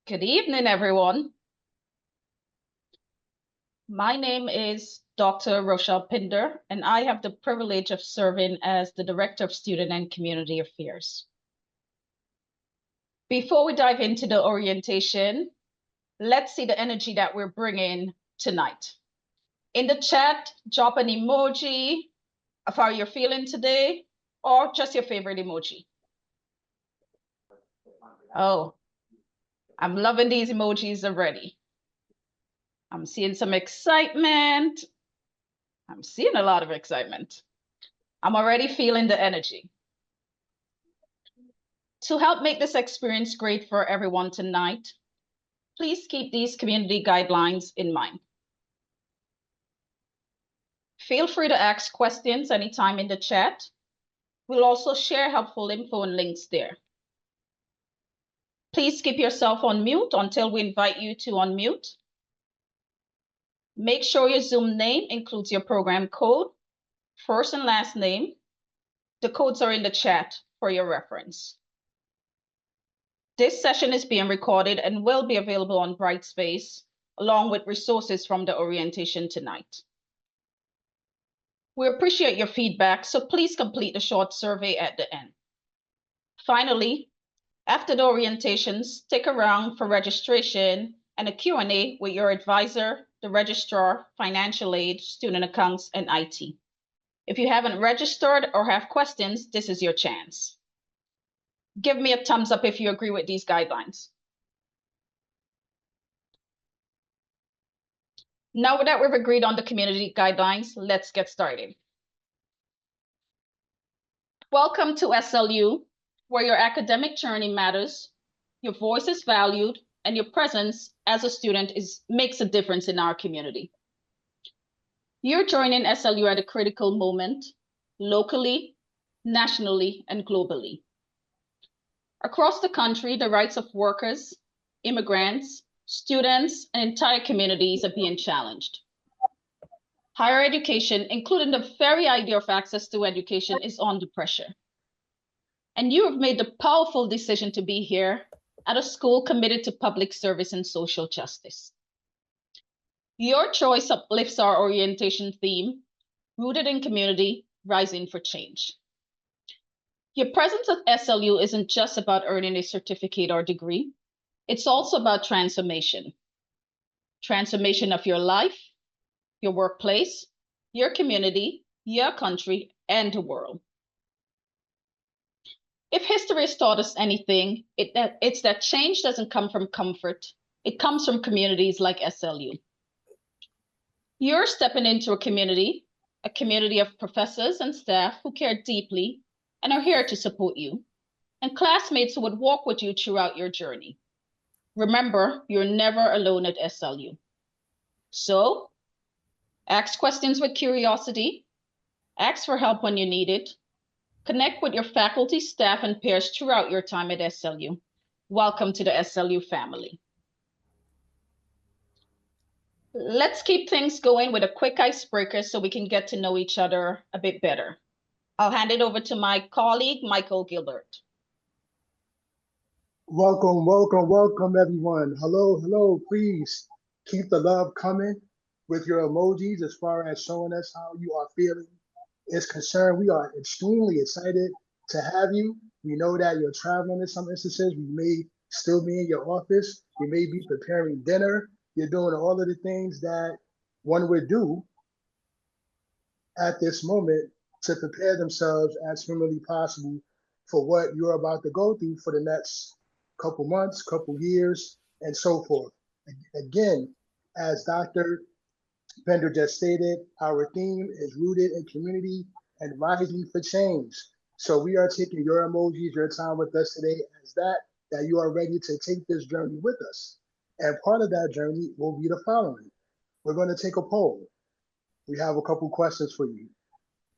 Good evening, everyone. My name is Dr. Rochelle Pinder, and I have the privilege of serving as the Director of Student and Community Affairs. Before we dive into the orientation, let's see the energy that we're bringing tonight. In the chat, drop an emoji of how you're feeling today, or just your favorite emoji. Oh, I'm loving these emojis already. I'm seeing some excitement. I'm seeing a lot of excitement. I'm already feeling the energy. To help make this experience great for everyone tonight, please keep these community guidelines in mind. Feel free to ask questions anytime in the chat. We'll also share helpful info and links there. Please keep yourself on mute until we invite you to unmute. Make sure your Zoom name includes your program code, first and last name. The codes are in the chat for your reference. This session is being recorded and will be available on Brightspace, along with resources from the orientation tonight. We appreciate your feedback, so please complete the short survey at the end. Finally, after the orientation, stick around for registration and a Q&A with your advisor, the registrar, financial aid, student accounts, and IT. If you haven't registered or have questions, this is your chance. Give me a thumbs up if you agree with these guidelines. Now that we've agreed on the community guidelines, let's get started. Welcome to SLU, where your academic journey matters, your voice is valued, and your presence as a student makes a difference in our community. You're joining SLU at a critical moment, locally, nationally, and globally. Across the country, the rights of workers, immigrants, students, and entire communities are being challenged. Higher education, including the very idea of access to education, is under pressure. And you have made the powerful decision to be here at a school committed to public service and social justice. Your choice uplifts our orientation theme, rooted in community, rising for change. Your presence at SLU isn't just about earning a certificate or degree. It's also about transformation. Transformation of your life, your workplace, your community, your country, and the world. If history has taught us anything, it's that change doesn't come from comfort. It comes from communities like SLU. You're stepping into a community of professors and staff who care deeply and are here to support you, and classmates who would walk with you throughout your journey. Remember, you're never alone at SLU. So, ask questions with curiosity, ask for help when you need it, connect with your faculty, staff, and peers throughout your time at SLU. Welcome to the SLU family. Let's keep things going with a quick icebreaker so we can get to know each other a bit better. I'll hand it over to my colleague, Michael Gilbert. Welcome, welcome, welcome, everyone. Hello, hello. Please keep the love coming with your emojis as far as showing us how you are feeling is concerned. We are extremely excited to have you. We know that you're traveling in some instances. We may still be in your office. You may be preparing dinner. You're doing all of the things that one would do at this moment to prepare themselves as humanly possible for what you're about to go through for the next couple months, couple years, and so forth. Again, as Dr. Pender just stated, our theme is rooted in community and rising for change. So we are taking your emojis, your time with us today as that you are ready to take this journey with us. And part of that journey will be the following. We're going to take a poll. We have a couple questions for you.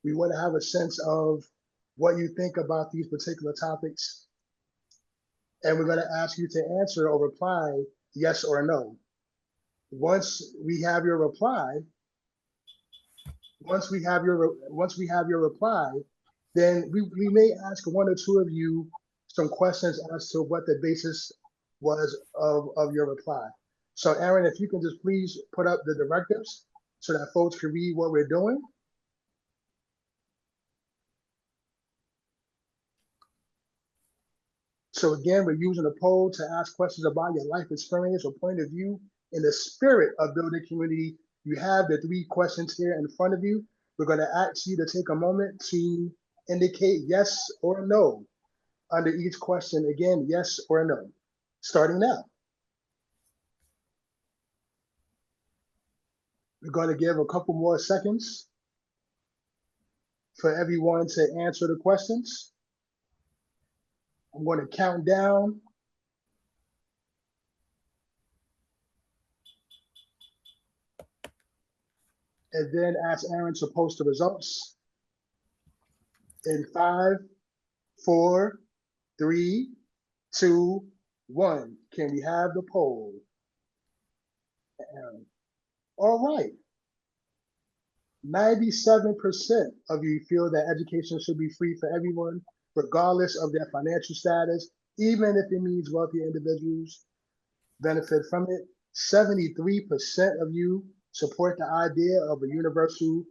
We want to have a sense of what you think about these particular topics. And we're going to ask you to answer or reply yes or no. Once we have your reply, then we may ask one or two of you some questions as to what the basis was of your reply. So Aaron, if you can just please put up the directives so that folks can read what we're doing. So again, we're using a poll to ask questions about your life experience or point of view in the spirit of building community. You have the 3 questions here in front of you. We're going to ask you to take a moment to indicate yes or no under each question. Again, yes or no. Starting now. We're going to give a couple more seconds for everyone to answer the questions. I'm going to count down. And then ask Aaron to post the results. In 5, 4, 3, 2, 1. Can we have the poll? Aaron. All right. 97% of you feel that education should be free for everyone, regardless of their financial status, even if it means wealthy individuals benefit from it. 73% of you support the idea of a universal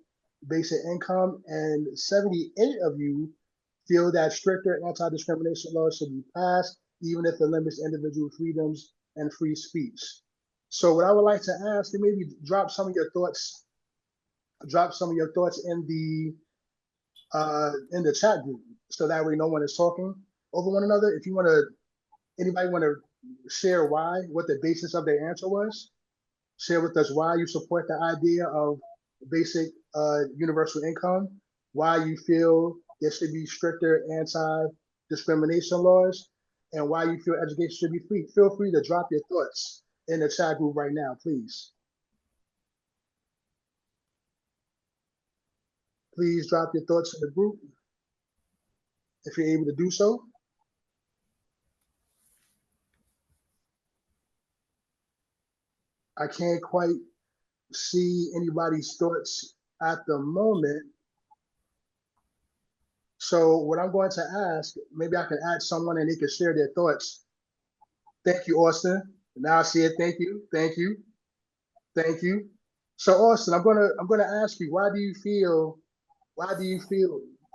basic income, and 78 of you feel that stricter anti-discrimination laws should be passed, even if it limits individual freedoms and free speech. So what I would like to ask, and maybe drop some of your thoughts in the chat group, so that way no one is talking over one another. If you want to, anybody want to share what the basis of their answer was? Share with us why you support the idea of basic universal income, why you feel there should be stricter anti-discrimination laws, and why you feel education should be free. Feel free to drop your thoughts in the chat group right now, please. Please drop your thoughts in the group if you're able to do so. I can't quite see anybody's thoughts at the moment. So what I'm going to ask, maybe I can add someone and they can share their thoughts. Thank you, Austin. Now I see it. Thank you. Thank you. Thank you. So Austin, I'm gonna ask you, why do you feel,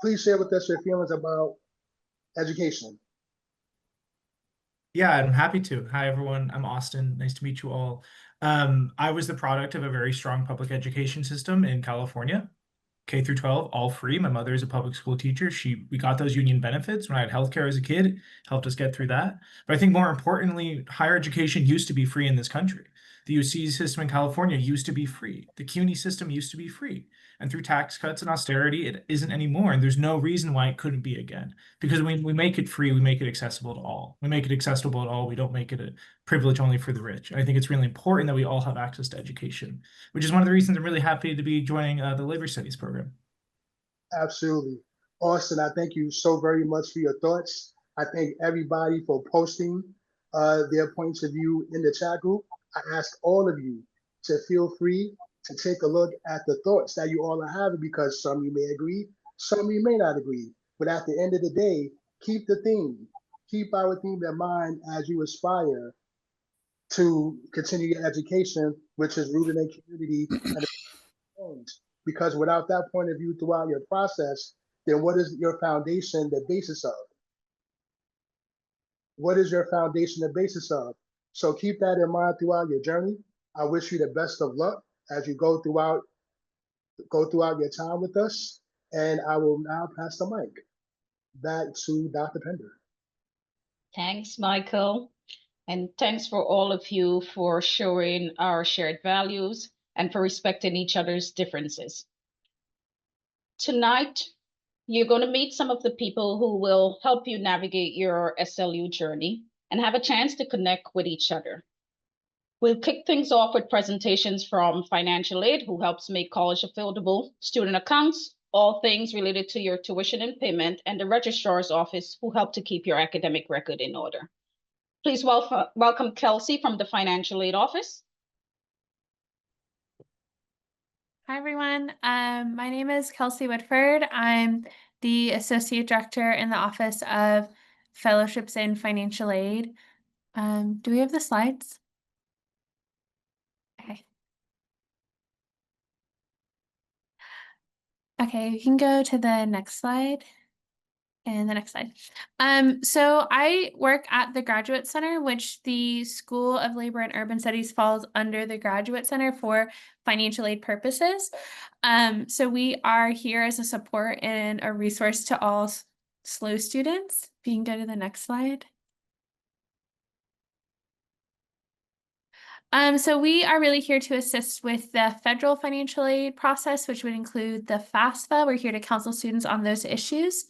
please share with us your feelings about education. Yeah, I'm happy to. Hi, everyone. I'm Austin. Nice to meet you all. I was the product of a very strong public education system in California, K through 12, all free. My mother is a public school teacher. We got those union benefits when I had healthcare as a kid, helped us get through that. But I think more importantly, higher education used to be free in this country. The UC system in California used to be free. The CUNY system used to be free. And through tax cuts and austerity, it isn't anymore. And there's no reason why it couldn't be again. Because when we make it free, we make it accessible to all. We make it accessible to all. We don't make it a privilege only for the rich. I think it's really important that we all have access to education, which is one of the reasons I'm really happy to be joining the labor studies program. Absolutely. Austin, I thank you so very much for your thoughts. I thank everybody for posting their points of view in the chat group. I ask all of you to feel free to take a look at the thoughts that you all are having, because some you may agree, some you may not agree. But at the end of the day, keep our theme in mind as you aspire to continue your education, which is rooted in community and change. Because without that point of view throughout your process, then what is your foundation the basis of? What is your foundation the basis of? So keep that in mind throughout your journey. I wish you the best of luck as you go throughout your time with us. And I will now pass the mic back to Dr. Pender. Thanks, Michael. And thanks for all of you for showing our shared values and for respecting each other's differences. Tonight, you're going to meet some of the people who will help you navigate your SLU journey and have a chance to connect with each other. We'll kick things off with presentations from financial aid, who helps make college affordable, student accounts, all things related to your tuition and payment, and the registrar's office, who help to keep your academic record in order. Please welcome Kelsey from the financial aid office. Hi, everyone. My name is Kelsey Whitford. I'm the Associate Director in the Office of Fellowships in Financial Aid. Do we have the slides? Okay. Okay, you can go to the next slide. And the next slide. So I work at the Graduate Center, which the School of Labor and Urban Studies falls under the Graduate Center for financial aid purposes. So we are here as a support and a resource to all SLU students. If you can go to the next slide. So we are really here to assist with the federal financial aid process, which would include the FAFSA. We're here to counsel students on those issues.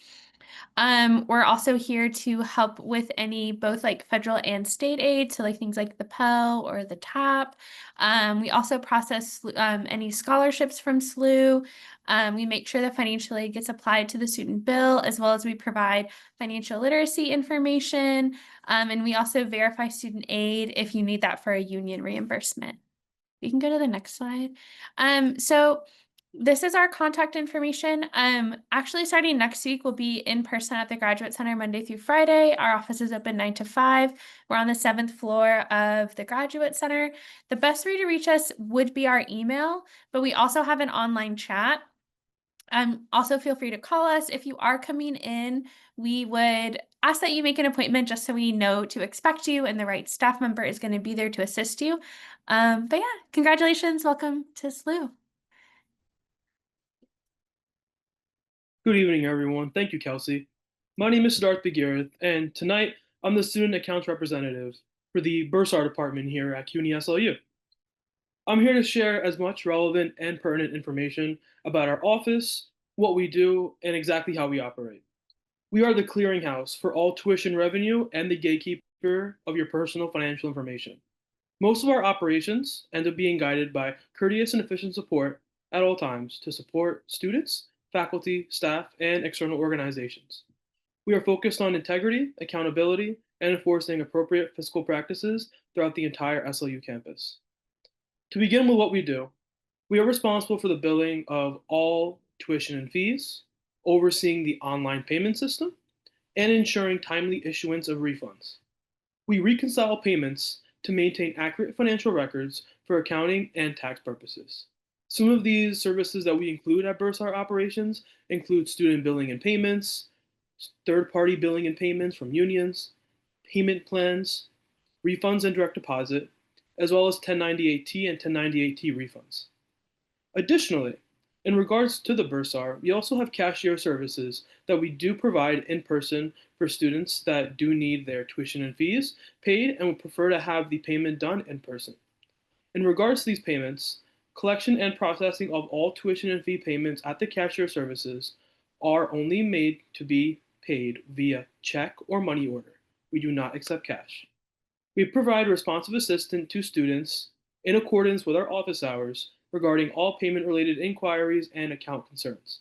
We're also here to help with any both like federal and state aid, so like things like the Pell or the TAP. We also process any scholarships from SLU. We make sure that financial aid gets applied to the student bill, as well as we provide financial literacy information. And we also verify student aid if you need that for a union reimbursement. You can go to the next slide. So this is our contact information. Actually starting next week, we'll be in person at the Graduate Center Monday through Friday. Our office is open 9 to 5. We're on the 7th floor of the Graduate Center. The best way to reach us would be our email, but we also have an online chat. Also feel free to call us. If you are coming in, we would ask that you make an appointment just so we know to expect you and the right staff member is going to be there to assist you. But yeah, congratulations. Welcome to SLU. Good evening, everyone. Thank you, Kelsey. My name is Siddharth Begirith, and tonight I'm the Student Accounts Representative for the Bursar Department here at CUNY SLU. I'm here to share as much relevant and pertinent information about our office, what we do, and exactly how we operate. We are the clearinghouse for all tuition revenue and the gatekeeper of your personal financial information. Most of our operations end up being guided by courteous and efficient support at all times to support students, faculty, staff, and external organizations. We are focused on integrity, accountability, and enforcing appropriate fiscal practices throughout the entire SLU campus. To begin with what we do, we are responsible for the billing of all tuition and fees, overseeing the online payment system, and ensuring timely issuance of refunds. We reconcile payments to maintain accurate financial records for accounting and tax purposes. Some of these services that we include at Bursar operations include student billing and payments, third-party billing and payments from unions, payment plans, refunds and direct deposit, as well as 1098-T and 1098-T refunds. Additionally, in regards to the Bursar, we also have cashier services that we do provide in person for students that do need their tuition and fees paid and would prefer to have the payment done in person. In regards to these payments, collection and processing of all tuition and fee payments at the cashier services are only made to be paid via check or money order. We do not accept cash. We provide responsive assistance to students in accordance with our office hours regarding all payment-related inquiries and account concerns.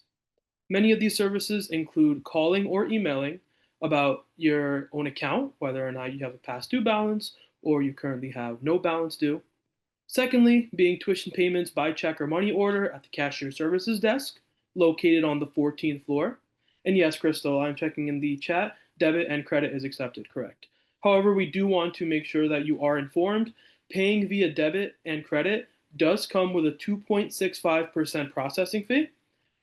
Many of these services include calling or emailing about your own account, whether or not you have a past due balance or you currently have no balance due. Secondly, being tuition payments by check or money order at the cashier services desk, located on the 14th floor. And yes, Crystal, I'm checking in the chat, debit and credit is accepted, correct. However, we do want to make sure that you are informed. Paying via debit and credit does come with a 2.65% processing fee.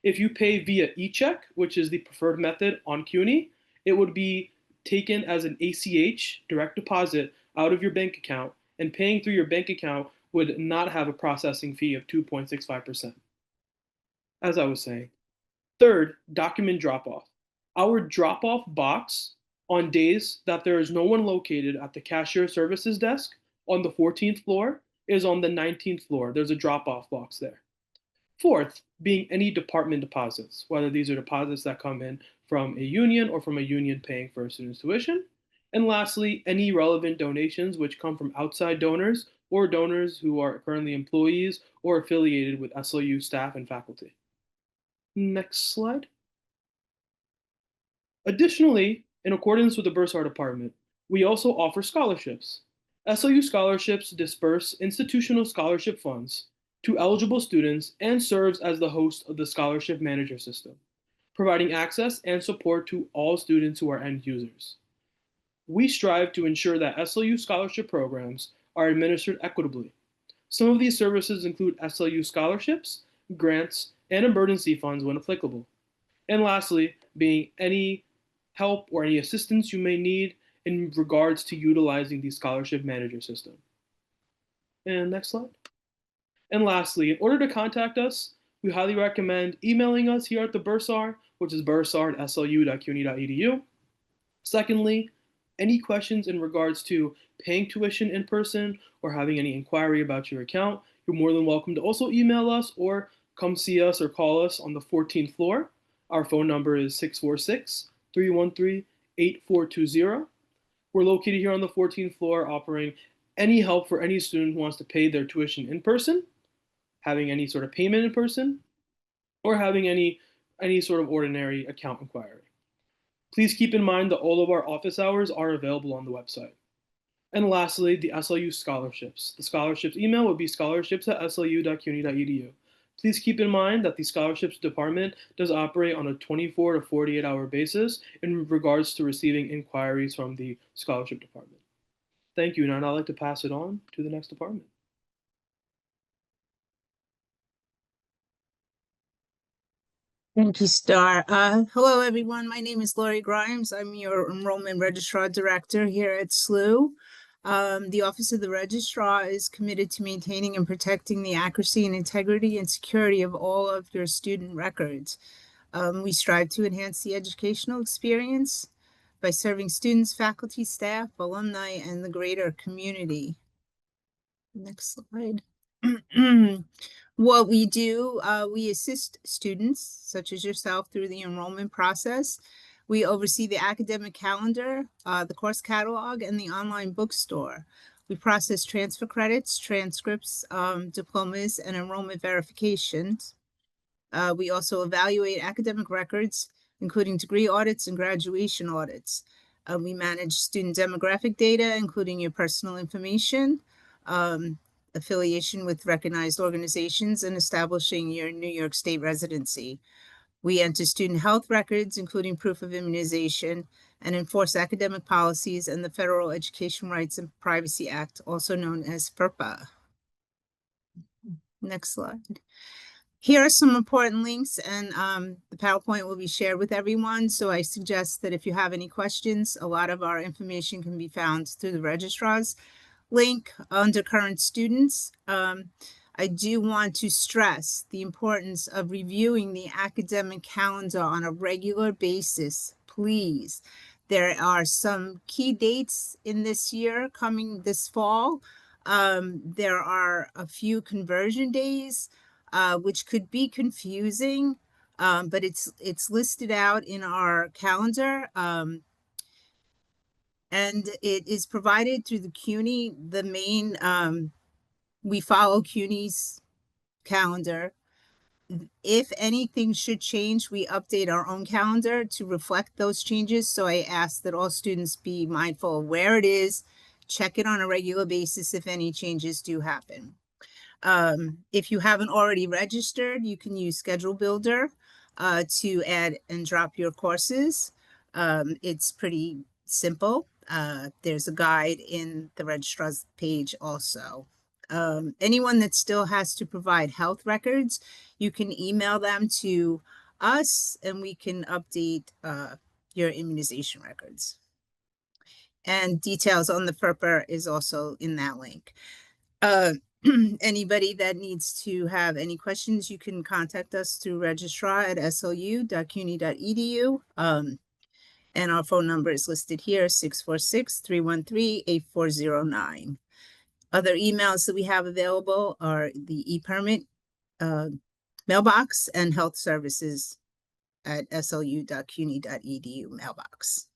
If you pay via e-check, which is the preferred method on CUNY, it would be taken as an ACH, direct deposit, out of your bank account, and paying through your bank account would not have a processing fee of 2.65%. As I was saying. Third, document drop-off. Our drop-off box on days that there is no one located at the cashier services desk on the 14th floor is on the 19th floor. There's a drop-off box there. Fourth, being any department deposits, whether these are deposits that come in from a union or from a union paying for a student's tuition. And lastly, any relevant donations which come from outside donors or donors who are currently employees or affiliated with SLU staff and faculty. Next slide. Additionally, in accordance with the Bursar Department, we also offer scholarships. SLU scholarships disperse institutional scholarship funds to eligible students and serves as the host of the scholarship manager system, providing access and support to all students who are end users. We strive to ensure that SLU scholarship programs are administered equitably. Some of these services include SLU scholarships, grants, and emergency funds when applicable. And lastly, being any help or any assistance you may need in regards to utilizing the scholarship manager system. And next slide. And lastly, in order to contact us, we highly recommend emailing us here at the Bursar, which is bursar@slu.cuny.edu. Secondly, any questions in regards to paying tuition in person or having any inquiry about your account, you're more than welcome to also email us or come see us or call us on the 14th floor. Our phone number is 646-313-8420. We're located here on the 14th floor, offering any help for any student who wants to pay their tuition in person, having any sort of payment in person, or having any sort of ordinary account inquiry. Please keep in mind that all of our office hours are available on the website. And lastly, the SLU scholarships. The scholarships email would be scholarships@slu.cuny.edu. Please keep in mind that the scholarships department does operate on a 24 to 48-hour basis in regards to receiving inquiries from the scholarship department. Thank you, and I'd like to pass it on to the next department. Thank you, Star. Hello, everyone. My name is Lori Grimes. I'm your Enrollment Registrar Director here at SLU. The Office of the Registrar is committed to maintaining and protecting the accuracy and integrity and security of all of your student records. We strive to enhance the educational experience by serving students, faculty, staff, alumni, and the greater community. Next slide. What we do, we assist students such as yourself through the enrollment process. We oversee the academic calendar, the course catalog, and the online bookstore. We process transfer credits, transcripts, diplomas, and enrollment verifications. We also evaluate academic records, including degree audits and graduation audits. We manage student demographic data, including your personal information, affiliation with recognized organizations, and establishing your New York State residency. We enter student health records, including proof of immunization, and enforce academic policies and the Federal Education Rights and Privacy Act, also known as FERPA. Next slide. Here are some important links, and the PowerPoint will be shared with everyone. So I suggest that if you have any questions, a lot of our information can be found through the registrar's link under current students. I do want to stress the importance of reviewing the academic calendar on a regular basis, please. There are some key dates in this year coming this fall. There are a few conversion days, which could be confusing, but it's listed out in our calendar. And it is provided through the CUNY. The main, we follow CUNY's calendar. If anything should change, we update our own calendar to reflect those changes. So I ask that all students be mindful of where it is, check it on a regular basis if any changes do happen. If you haven't already registered, you can use Schedule Builder to add and drop your courses. It's pretty simple. There's a guide in the registrar's page also. Anyone that still has to provide health records, you can email them to us and we can update your immunization records. And details on the FERPA is also in that link. Anybody that needs to have any questions, you can contact us through registrar@slu.cuny.edu. And our phone number is listed here, 646-313-8409. Other emails that we have available are the e-permit mailbox and health services at slu.cuny.edu mailbox.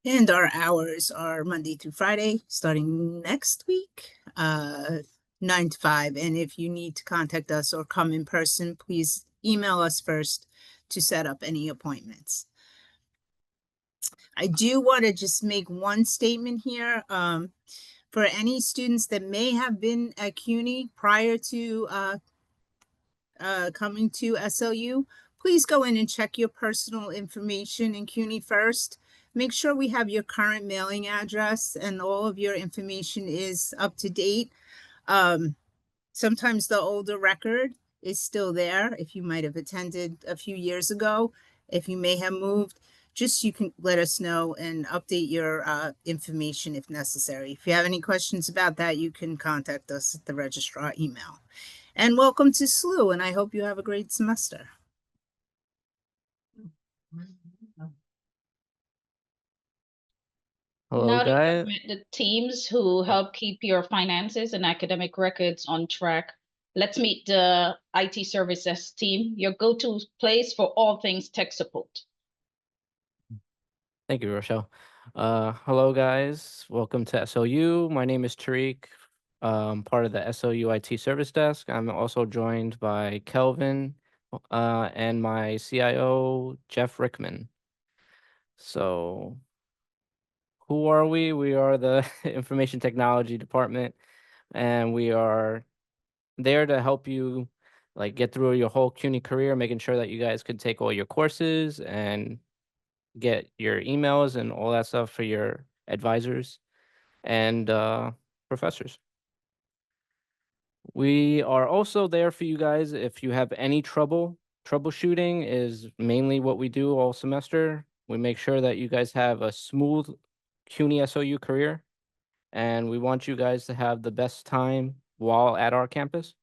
And our hours are Monday through Friday, starting next week, 9 to 5. And if you need to contact us or come in person, please email us first to set up any appointments. I do want to just make one statement here. For any students that may have been at CUNY prior to coming to SLU, please go in and check your personal information in CUNY first. make sure we have your current mailing address and all of your information is up to date. Sometimes the older record is still there if you might have attended a few years ago. If you may have moved, just you can let us know and update your information if necessary. If you have any questions about that, you can contact us at the registrar email. And welcome to SLU, and I hope you have a great semester. Hello, Now that guys. you've met the teams who help keep your finances and academic records on track, let's meet the IT services team, your go-to place for all things tech support. Thank you, Rochelle. Hello, guys. Welcome to SLU. My name is Tariq, part of the SLU IT service desk. I'm also joined by Kelvin and my CIO, Jeff Rickman. So, who are we? We are the information technology department, and we are there to help you like get through your whole CUNY career, making sure that you guys could take all your courses and get your emails and all that stuff for your advisors and professors. We are also there for you guys if you have any trouble. Troubleshooting is mainly what we do all semester. We make sure that you guys have a smooth CUNY SOU career, and we want you guys to have the best time while at our campus.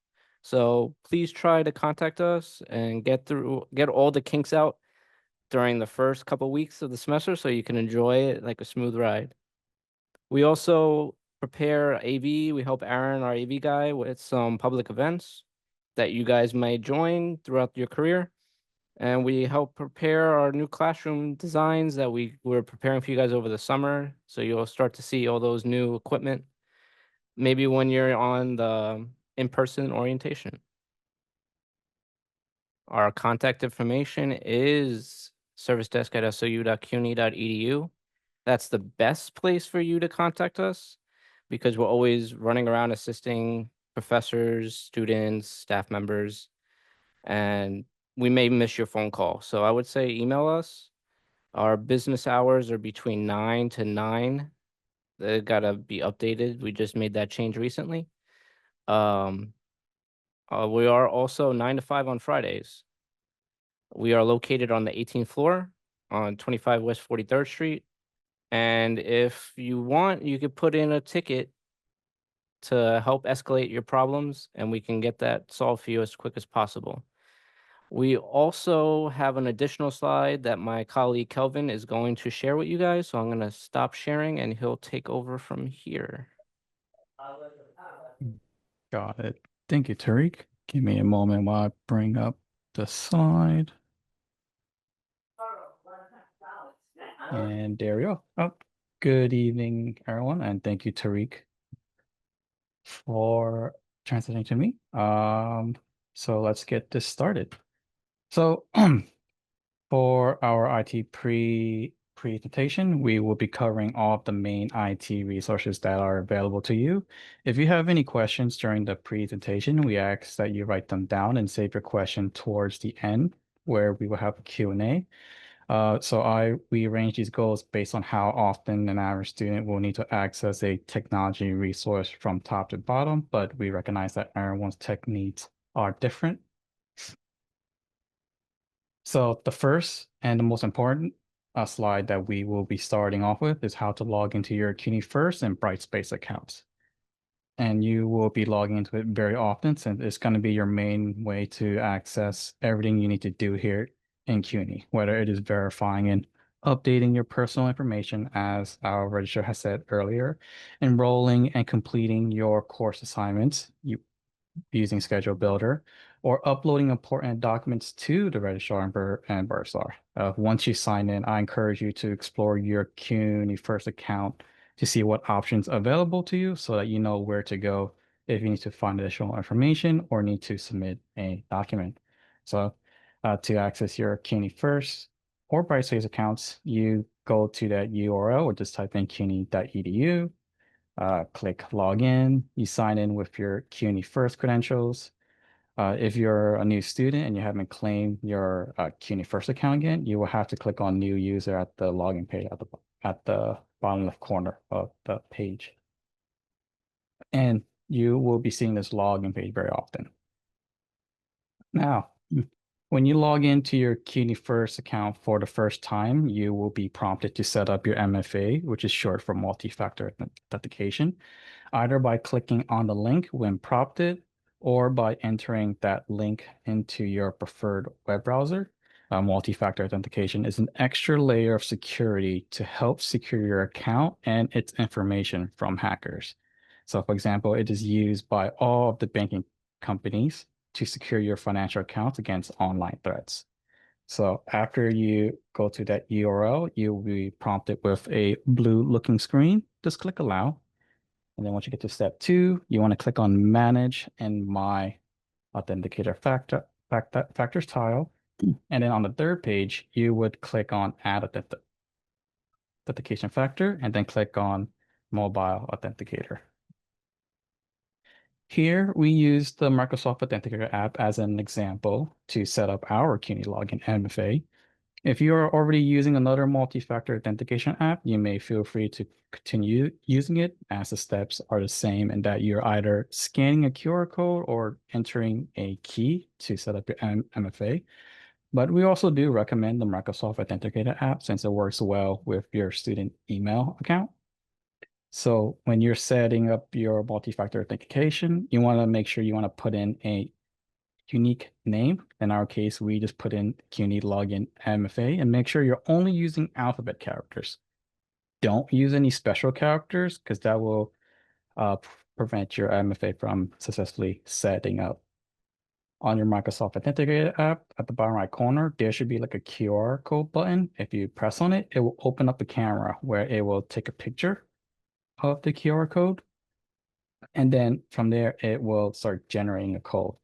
So please try to contact us and get all the kinks out during the first couple weeks of the semester so you can enjoy it like a smooth ride. We also prepare AV. We help Aaron, our AV guy, with some public events that you guys may join throughout your career. And we help prepare our new classroom designs that we're preparing for you guys over the summer. So you'll start to see all those new equipment, maybe when you're on the in-person orientation. Our contact information is servicedesk@slu.cuny.edu. That's the best place for you to contact us because we're always running around assisting professors, students, staff members, and we may miss your phone call. So I would say email us. Our business hours are between 9 to 9. They gotta be updated. We just made that change recently. We are also 9 to 5 on Fridays. We are located on the 18th floor on 25 West 43rd Street. And if you want, you could put in a ticket to help escalate your problems, and we can get that solved for you as quick as possible. We also have an additional slide that my colleague Kelvin is going to share with you guys. So I'm going to stop sharing and he'll take over from here. Got it. Thank you, Tariq. Give me a moment while I bring up the slide. And there we go. Oh, good evening, everyone, and thank you, Tariq, for translating to me. So let's get this started. So for our IT presentation, we will be covering all of the main IT resources that are available to you. If you have any questions during the presentation, we ask that you write them down and save your question towards the end, where we will have a Q&A. We arrange these goals based on how often an average student will need to access a technology resource from top to bottom, but we recognize that everyone's tech needs are different. So the first and the most important slide that we will be starting off with is how to log into your CUNY First and Brightspace accounts. And you will be logging into it very often since it's going to be your main way to access everything you need to do here in CUNY, whether it is verifying and updating your personal information, as our registrar has said earlier, enrolling and completing your course assignments using Schedule Builder, or uploading important documents to the registrar and bursar. Once you sign in, I encourage you to explore your CUNY First account to see what options are available to you so that you know where to go if you need to find additional information or need to submit a document. So to access your CUNY First or Brightspace accounts, you go to that URL or just type in cuny.edu, click login, you sign in with your CUNY First credentials. If you're a new student and you haven't claimed your CUNY First account yet, you will have to click on New User at the login page at the bottom left corner of the page. And you will be seeing this login page very often. Now, when you log into your CUNY First account for the first time, you will be prompted to set up your MFA, which is short for multi-factor authentication, either by clicking on the link when prompted or by entering that link into your preferred web browser. Multi-factor authentication is an extra layer of security to help secure your account and its information from hackers. So for example, it is used by all of the banking companies to secure your financial accounts against online threats. So after you go to that URL, you'll be prompted with a blue looking screen. Just click allow. And then once you get to step 2, you want to click on manage and my authenticator factors tile. And then on the third page, you would click on add authentication factor and then click on mobile authenticator. Here, we use the Microsoft Authenticator app as an example to set up our CUNY login MFA. If you are already using another multi-factor authentication app, you may feel free to continue using it, as the steps are the same in that you're either scanning a QR code or entering a key to set up your MFA. But we also do recommend the Microsoft Authenticator app since it works well with your student email account. So when you're setting up your multi-factor authentication, you want to make sure you want to put in a unique name. In our case, we just put in CUNY login MFA and make sure you're only using alphabet characters. Don't use any special characters because that will prevent your MFA from successfully setting up. On your Microsoft Authenticator app, at the bottom right corner, there should be like a QR code button. If you press on it, it will open up a camera where it will take a picture of the QR code. And then from there, it will start generating a code.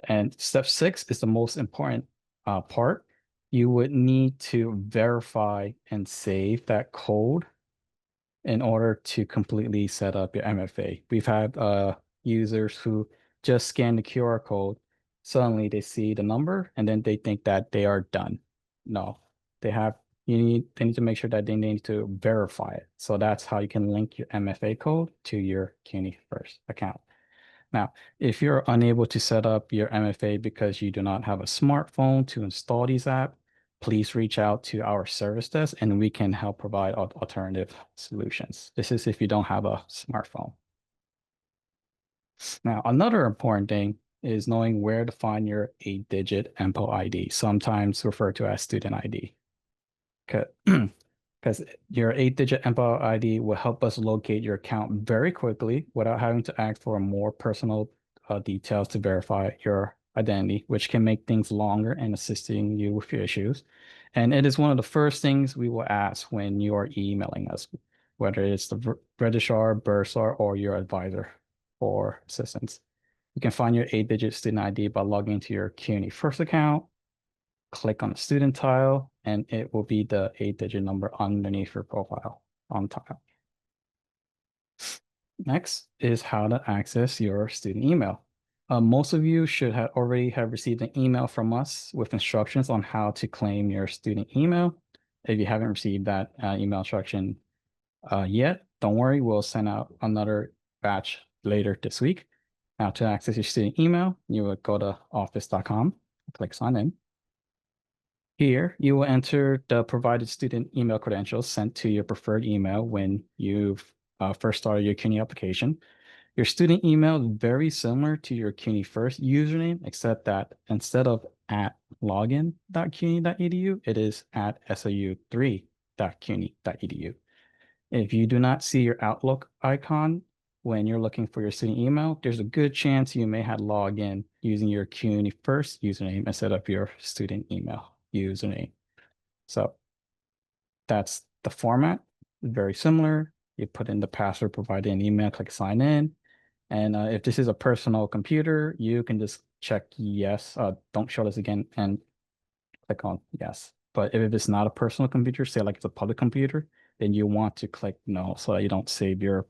And step 6 is the most important part. You would need to verify and save that code in order to completely set up your MFA. We've had users who just scan the QR code, suddenly they see the number, and then they think that they are done. No, they need to make sure that they need to verify it. So that's how you can link your MFA code to your CUNY First account. Now, if you're unable to set up your MFA because you do not have a smartphone to install these apps, please reach out to our service desk and we can help provide alternative solutions. This is if you don't have a smartphone. Now, another important thing is knowing where to find your 8-digit MPO ID, sometimes referred to as student ID. Because your 8-digit MPO ID will help us locate your account very quickly without having to ask for more personal details to verify your identity, which can make things longer and assisting you with your issues. And it is one of the first things we will ask when you are emailing us, whether it's the registrar, bursar, or your advisor for assistance. You can find your 8-digit student ID by logging into your CUNY First account, click on the student tile, and it will be the 8-digit number underneath your profile on tile. Next is how to access your student email. Most of you should already have received an email from us with instructions on how to claim your student email. If you haven't received that email instruction yet, don't worry, we'll send out another batch later this week. Now to access your student email, you would go to office.com, click sign in. Here, you will enter the provided student email credentials sent to your preferred email when you've first started your CUNY application. Your student email is very similar to your CUNY First username, except that instead of at login.cuny.edu, it is at slu3.cuny.edu. If you do not see your Outlook icon when you're looking for your student email, there's a good chance you may have logged in using your CUNY First username instead of your student email username. So that's the format, very similar. You put in the password provided in email, click sign in. And if this is a personal computer, you can just check yes, don't show this again, and click on yes. But if it's not a personal computer, say like it's a public computer, then you want to click no so that you don't save your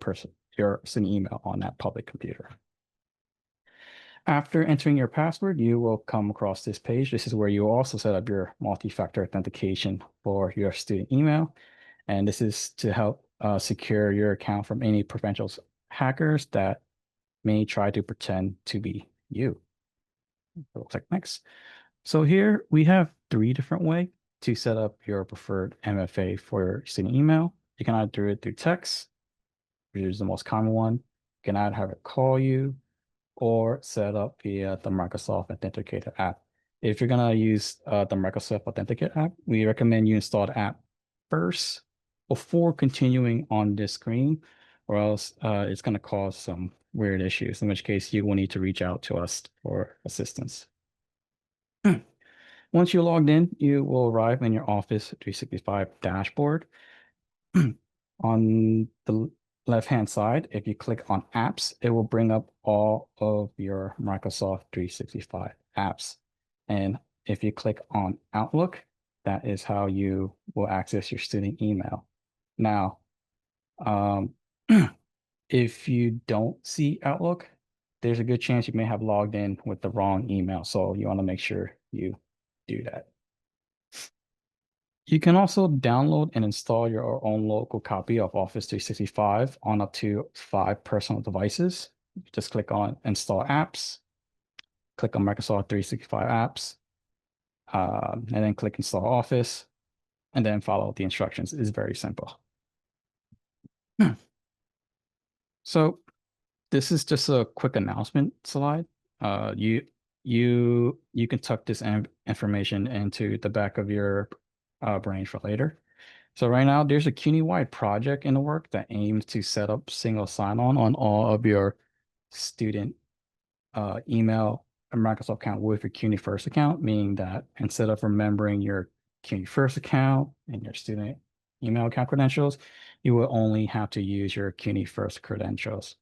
student email on that public computer. After entering your password, you will come across this page. This is where you will also set up your multi-factor authentication for your student email. And this is to help secure your account from any potential hackers that may try to pretend to be you. We'll click next. So here we have 3 different ways to set up your preferred MFA for your student email. You can either do it through text, which is the most common one. You can either have it call you or set up via the Microsoft Authenticator app. If you're gonna use the Microsoft Authenticator app, we recommend you install the app first before continuing on this screen, or else it's gonna cause some weird issues, in which case you will need to reach out to us for assistance. Once you're logged in, you will arrive in your Office 365 dashboard. On the left-hand side, if you click on apps, it will bring up all of your Microsoft 365 apps. And if you click on Outlook, that is how you will access your student email. Now, if you don't see Outlook, there's a good chance you may have logged in with the wrong email. So you want to make sure you do that. You can also download and install your own local copy of Office 365 on up to 5 personal devices. Just click on Install Apps, click on Microsoft 365 Apps, and then click Install Office, and then follow the instructions. It's very simple. So this is just a quick announcement slide. You can tuck this information into the back of your brain for later. So right now there's a CUNY-wide project in the work that aims to set up single sign-on on all of your student email and Microsoft account with your CUNY First account, meaning that instead of remembering your CUNY First account and your student email account credentials, you will only have to use your CUNY First credentials.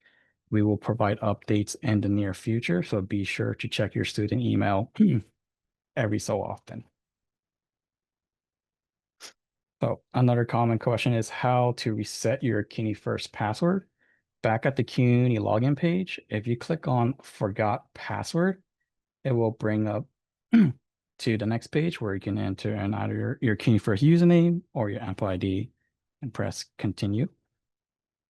We will provide updates in the near future, so be sure to check your student email every so often. So another common question is how to reset your CUNY First password. Back at the CUNY login page, if you click on Forgot Password, it will bring up to the next page where you can enter in either your CUNY First username or your Apple ID and press Continue.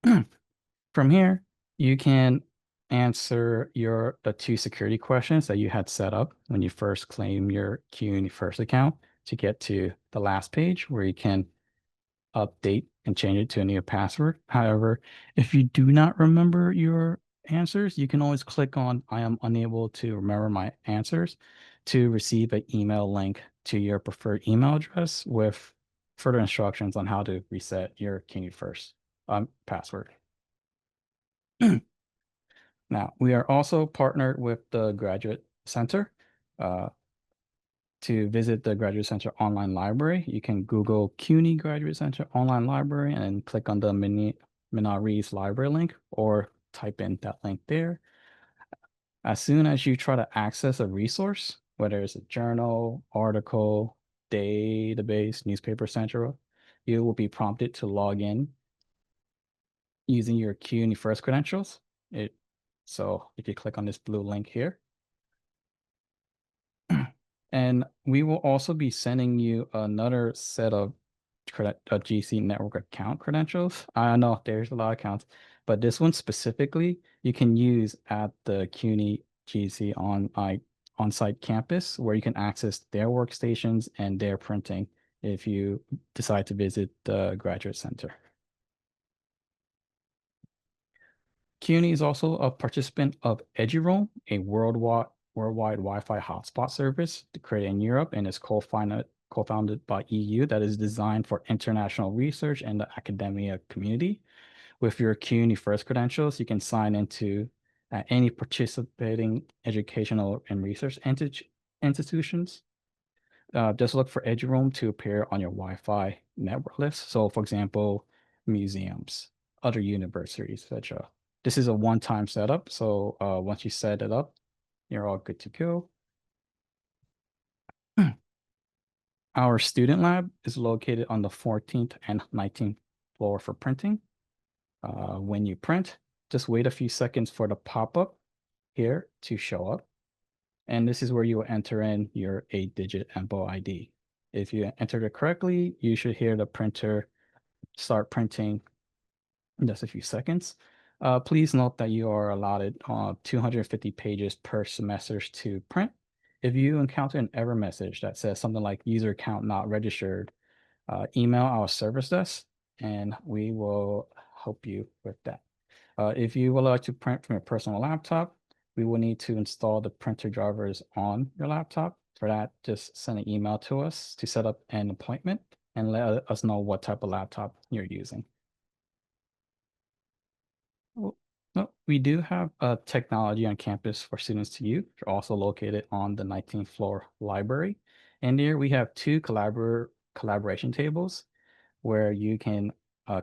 From here, you can answer the 2 security questions that you had set up when you first claim your CUNY First account to get to the last page where you can update and change it to a new password. However, if you do not remember your answers, you can always click on I am unable to remember my answers to receive an email link to your preferred email address with further instructions on how to reset your CUNY First password. Now, we are also partnered with the Graduate Center. To visit the Graduate Center online library, you can Google CUNY Graduate Center online library and click on the Minare's library link or type in that link there. As soon as you try to access a resource, whether it's a journal, article, database, newspaper, etc., you will be prompted to log in using your CUNY First credentials. So if you click on this blue link here, and we will also be sending you another set of GC network account credentials. I know there's a lot of accounts, but this one specifically you can use at the CUNY GC on-site campus where you can access their workstations and their printing if you decide to visit the Graduate Center. CUNY is also a participant of EduRoam, a worldwide Wi-Fi hotspot service created in Europe and is co-founded by EU that is designed for international research and the academia community. With your CUNY First credentials, you can sign into any participating educational and research institutions. Just look for EduRoam to appear on your Wi-Fi network list. So for example, museums, other universities, etc. This is a one-time setup. So once you set it up, you're all good to go. Our student lab is located on the 14th and 19th floor for printing. When you print, just wait a few seconds for the pop-up here to show up. And this is where you will enter in your 8-digit MPO ID. If you entered it correctly, you should hear the printer start printing in just a few seconds. Please note that you are allotted 250 pages per semester to print. If you encounter an error message that says something like user account not registered, email our service desk and we will help you with that. If you would like to print from your personal laptop, we will need to install the printer drivers on your laptop. For that, just send an email to us to set up an appointment and let us know what type of laptop you're using. Well, no, we do have a technology on campus for students to use. We're also located on the 19th floor library. And here we have two collaboration tables where you can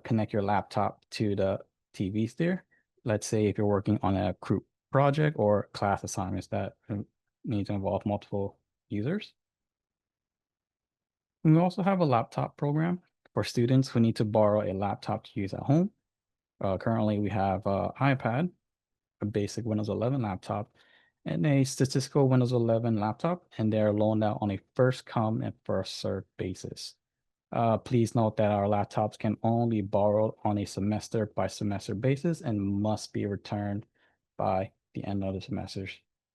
connect your laptop to the TVs there. Let's say if you're working on a group project or class assignments that need to involve multiple users. And we also have a laptop program for students who need to borrow a laptop to use at home. Currently, we have an iPad, a basic Windows 11 laptop, and a statistical Windows 11 laptop, and they're loaned out on a first come and first served basis. Please note that our laptops can only be borrowed on a semester by semester basis and must be returned by the end of the semester's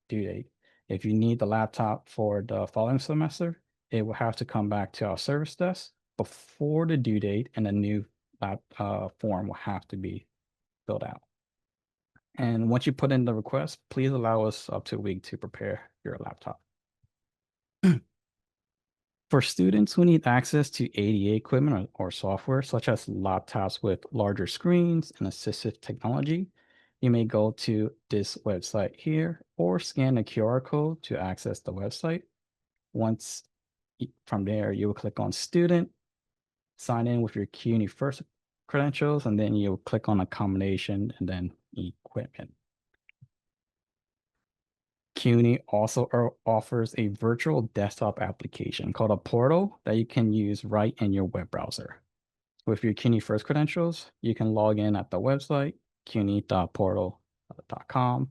due date. If you need the laptop for the following semester, it will have to come back to our service desk before the due date, and a new form will have to be filled out. And once you put in the request, please allow us up to a week to prepare your laptop. For students who need access to ADA equipment or software, such as laptops with larger screens and assistive technology, you may go to this website here or scan the QR code to access the website. Once from there, you will click on Student, sign in with your CUNY first credentials, and then you'll click on Accommodation and then Equipment. CUNY also offers a virtual desktop application called a portal that you can use right in your web browser. With your CUNY First credentials, you can log in at the website, cuny.portal.com,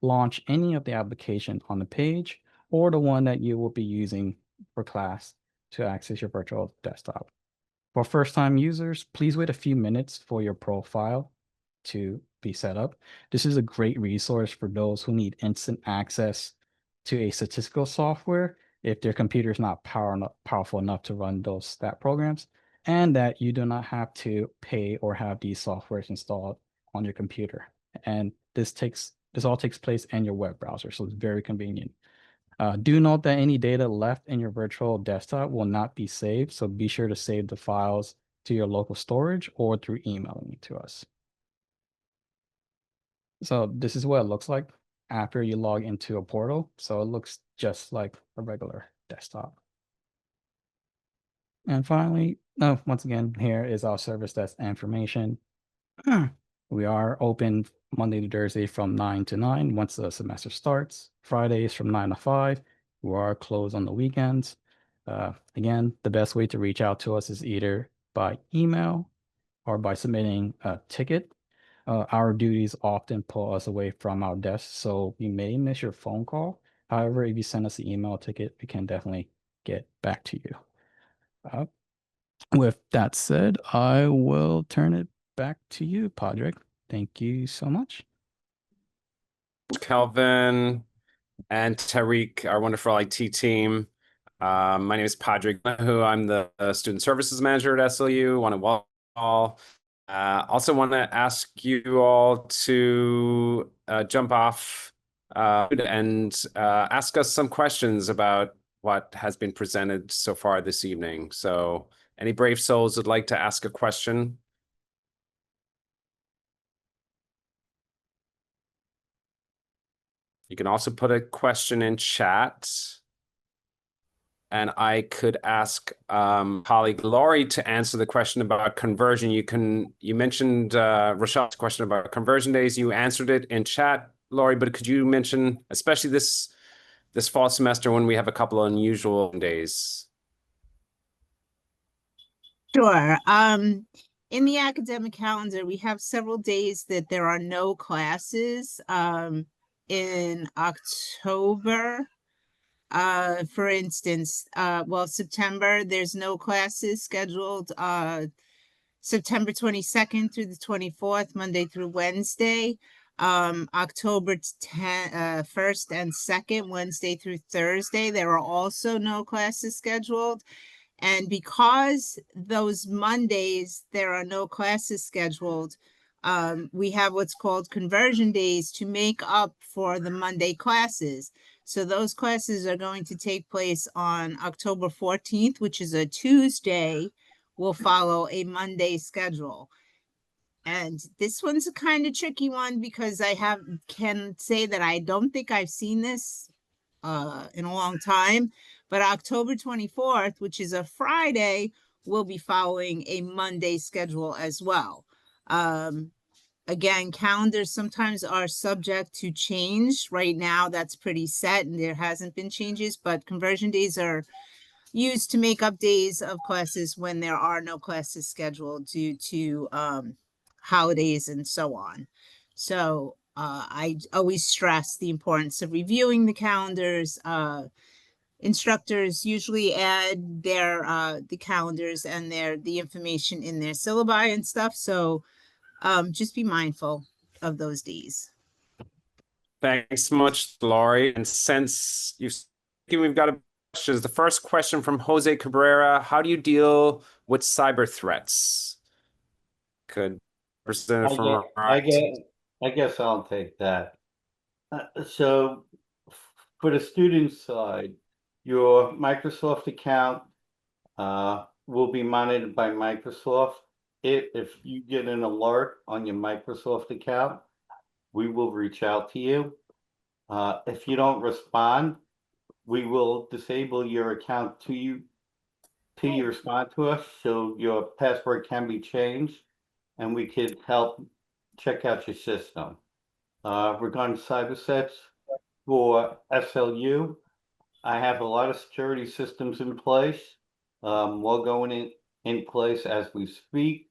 launch any of the application on the page or the one that you will be using for class to access your virtual desktop. For first-time users, please wait a few minutes for your profile to be set up. This is a great resource for those who need instant access to a statistical software if their computer is not powerful enough to run those stat programs, and that you do not have to pay or have these softwares installed on your computer. And this all takes place in your web browser, so it's very convenient. Do note that any data left in your virtual desktop will not be saved, so be sure to save the files to your local storage or through emailing it to us. So this is what it looks like after you log into a portal. So it looks just like a regular desktop. And finally, once again, here is our service desk information. We are open Monday to Thursday from 9 to 9 once the semester starts. Fridays from 9 to 5. We are closed on the weekends. Again, the best way to reach out to us is either by email or by submitting a ticket. Our duties often pull us away from our desk, so we may miss your phone call. However, if you send us an email ticket, we can definitely get back to you. With that said, I will turn it back to you, Padraig. Thank you so much. Kelvin and Tariq, our wonderful IT team. My name is Padraig, who I'm the Student Services Manager at SLU. Want to welcome all. Also want to ask you all to jump off and ask us some questions about what has been presented so far this evening. So any brave souls would like to ask a question? You can also put a question in chat. And I could ask colleague Laurie to answer the question about conversion. You mentioned Rochelle's question about conversion days. You answered it in chat, Laurie, but could you mention, especially this fall semester when we have a couple of unusual days? Sure. In the academic calendar, we have several days that there are no classes. in October. For instance, well, September, there's no classes scheduled. September 22nd through the 24th, Monday through Wednesday. October 1st and 2nd, Wednesday through Thursday, there are also no classes scheduled. And because those Mondays, there are no classes scheduled, we have what's called conversion days to make up for the Monday classes. So those classes are going to take place on October 14th, which is a Tuesday. Will follow a Monday schedule. And this one's a kind of tricky one because can say that I don't think I've seen this in a long time, but October 24th, which is a Friday, will be following a Monday schedule as well. Again, calendars sometimes are subject to change. Right now, that's pretty set and there hasn't been changes, but conversion days are used to make up days of classes when there are no classes scheduled due to holidays and so on. So I always stress the importance of reviewing the calendars. Instructors usually add their the calendars and the information in their syllabi and stuff. So just be mindful of those days. Thanks so much, Laurie. And since we've got a questions. The first question from Jose Cabrera: how do you deal with cyber threats? Could Representative from I guess I'll take that. So for the student side, your Microsoft account will be monitored by Microsoft. If you get an alert on your Microsoft account, we will reach out to you. If you don't respond, we will disable your account till you respond to us, so your password can be changed, and we could help check out your system. Regarding cyber sets for SLU, I have a lot of security systems in place. We're going in place as we speak.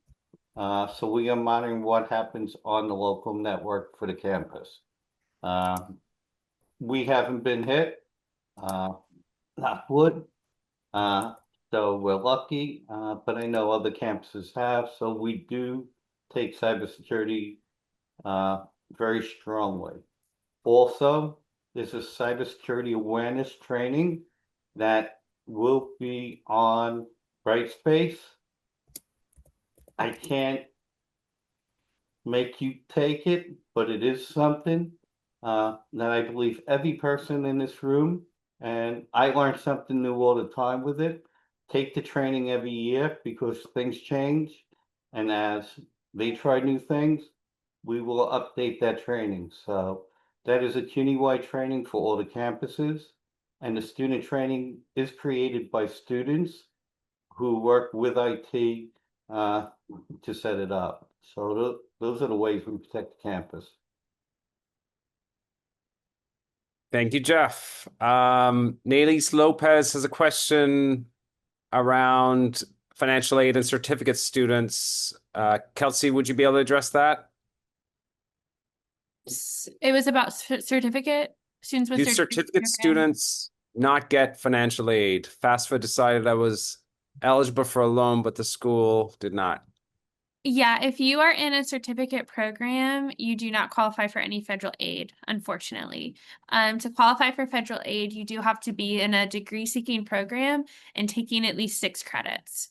So we are monitoring what happens on the local network for the campus. We haven't been hit. Knock wood. So we're lucky, but I know other campuses have. So we do take cybersecurity very strongly. Also, there's a cybersecurity awareness training that will be on Brightspace. I can't make you take it, but it is something that I believe every person in this room, and I learn something new all the time with it. Take the training every year because things change, and as they try new things, we will update that training. So that is a CUNY-wide training for all the campuses, and the student training is created by students who work with IT to set it up. So those are the ways we protect the campus. Thank you, Jeff. Naylis Lopez has a question around financial aid and certificate students. Kelsey, would you be able to address that? It was about certificate students with Do certificate students not get financial aid? FAFSA decided I was eligible for a loan, but the school did not. Yeah, if you are in a certificate program, you do not qualify for any federal aid, unfortunately. To qualify for federal aid, you do have to be in a degree-seeking program and taking at least 6 credits.